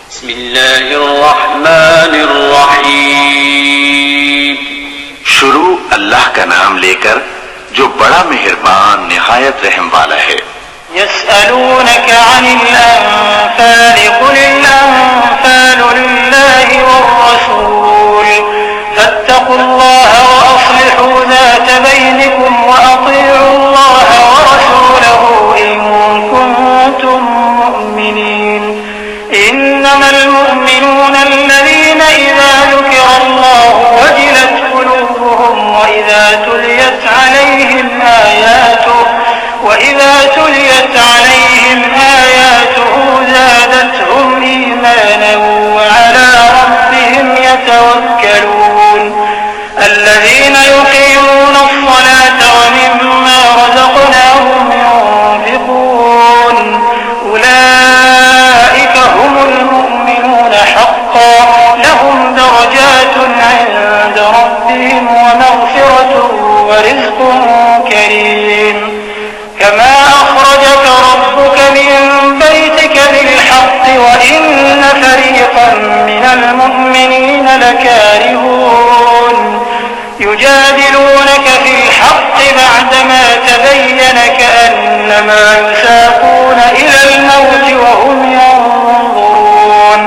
बिस्मिल्लाहिर्रहमानिर्रहीम। शुरू अल्लाह का नाम लेकर जो बड़ा मेहरबान निहायत रहम वाला है। यसअलूनक अनिल अनफाल कुलिल अनफालु लिल्लाहि वर्रसूल फत्तकुल्लाह व अस्लिहू ज़ात बैनिकुम व अतीउल्लाह व रसूलहू इन कुंतुम मुमिनीन। इन्नमल मुमिनूना अल्लज़ीना इज़ा ज़ुकिरल्लाहु वजिलत क़ुलूबुहुम व इज़ा तुलियत अलैहिम आयातुहु ज़ादतहुम ईमाना व अला रब्बिहिम यतवक्कलून। الذين يقيمون الصلاة ومما رزقناهم ينفقون أولئك هم المؤمنون حقا لهم درجات عند ربهم ومغفرة ورزق كريم كما أخرجك ربك من بيتك بالحق وإن فريقا من المؤمنين لكارهون يجادلونك في الحق بعدما تبين كأنما يساقون إلى الموت وهم ينظرون।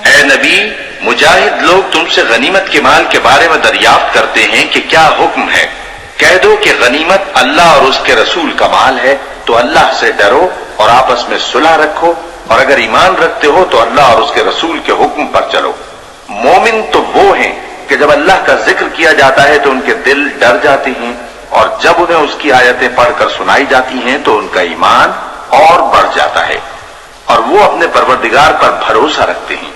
ऐ नबी, मुजाहिद लोग तुमसे गनीमत के माल के बारे में दरियाफ्त करते हैं कि क्या हुक्म है। कह दो कि गनीमत अल्लाह और उसके रसूल का माल है, तो अल्लाह से डरो और आपस में सुलह रखो, और अगर ईमान रखते हो तो अल्लाह और उसके रसूल के हुक्म पर चलो। मोमिन तो वो हैं कि जब अल्लाह का जिक्र किया जाता है तो उनके दिल डर जाते हैं, और जब उन्हें उसकी आयतें पढ़कर सुनाई जाती हैं तो उनका ईमान और बढ़ जाता है, और वो अपने परवरदिगार पर भरोसा रखते हैं,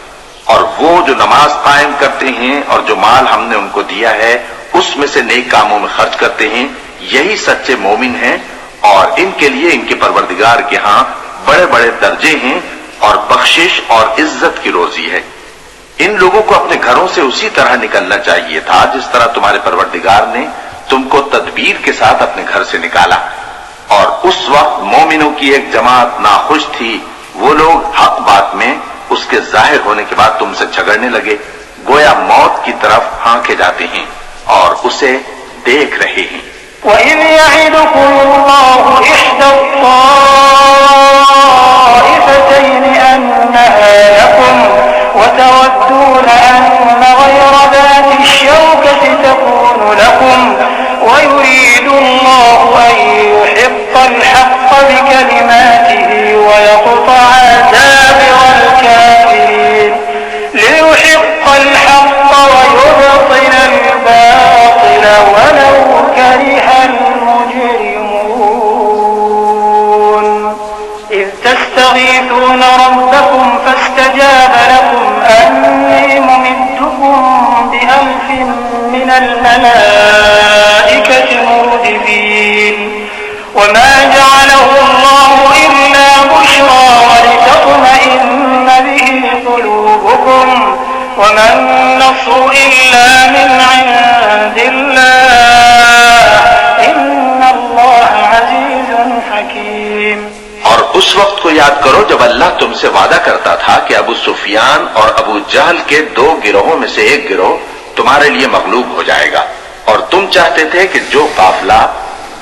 और वो जो नमाज कायम करते हैं और जो माल हमने उनको दिया है उसमें से नेक कामों में खर्च करते हैं, यही सच्चे मोमिन हैं, और इनके लिए इनके परवरदिगार के यहाँ बड़े बड़े दर्जे हैं और बख्शिश और इज्जत की रोजी है। इन लोगों को अपने घरों से उसी तरह निकलना चाहिए था जिस तरह तुम्हारे परवरदिगार ने तुमको तदबीर के साथ अपने घर से निकाला। और उस वक्त मोमिनों की एक जमात नाखुश थी, वो लोग हक बात में उसके जाहिर होने के बाद तुमसे झगड़ने लगे, गोया मौत की तरफ हाँके जाते हैं और उसे देख रहे हैं। وَإِذْ يَعِدُكُمُ اللَّهُ إِحْدَى الطَّائِفَتَيْنِ أَنَّهَا لَكُمْ وَتَوَدُّونَ أَنَّ غَيْرَ ذَاتِ الشَّوْكَةِ تَكُونُ لَكُمْ وَيُرِيدُ اللَّهُ أَن يُحِقَّ الْحَقَّ بِكَلِمَاتِهِ وَيَقْطَعَ دَابِرَ الْكَافِرِينَ لِيُحِقَّ الْحَقَّ وَيُبْطِلَ الْبَاطِلَ وَلَوْ كَرِهَ الْمُجْرِمُونَ إِذْ تَسْتَغِيثُونَ رَبَّكُمْ فَاسْتَجَابَ لَكُمْ أَنِّي مُمِدُّكُمْ بِأَلْفٍ مِّنَ الْمَلَائِكَةِ مُرْدِفِينَ وَمَا جَعَلَهُ اللَّهُ إِلَّا بُشْرَىٰ وَلِتَطْمَئِنَّ بِهِ قُلُوبُكُمْ وَمَا النَّصْرُ إِلَّا مِنْ عِندِ اللَّهِ إِنَّ اللَّهَ عَزِيزٌ حَكِيمٌ। और उस वक्त को याद करो जब अल्लाह तुमसे वादा करता था कि अबू सुफियान और अबू जहल के दो गिरोहों में से एक गिरोह तुम्हारे लिए मगलूब हो जाएगा, और तुम चाहते थे कि जो काफिला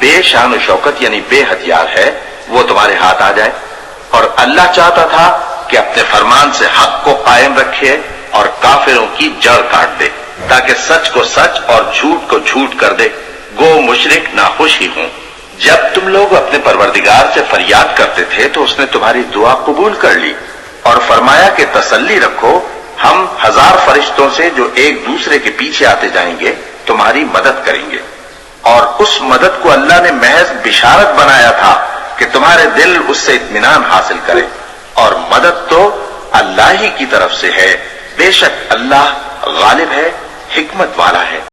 बेशान शौकत यानी बेहथियार है वो तुम्हारे हाथ आ जाए, और अल्लाह चाहता था कि अपने फरमान से हक को कायम रखे और काफिरों की जड़ काट दे, ताकि सच को सच और झूठ को झूठ कर दे, गो मुशरिक नाखुश ही हों। जब तुम लोग अपने परवरदिगार से फरियाद करते थे तो उसने तुम्हारी दुआ कबूल कर ली और फरमाया कि तसल्ली रखो, हम 1000 फरिश्तों से जो एक दूसरे के पीछे आते जाएंगे तुम्हारी मदद करेंगे। और उस मदद को अल्लाह ने महज बिशारत बनाया था कि तुम्हारे दिल उससे इत्मीनान हासिल करे, और मदद तो अल्लाह ही की तरफ से है। बेशक अल्लाह गालिब है, हिकमत वाला है।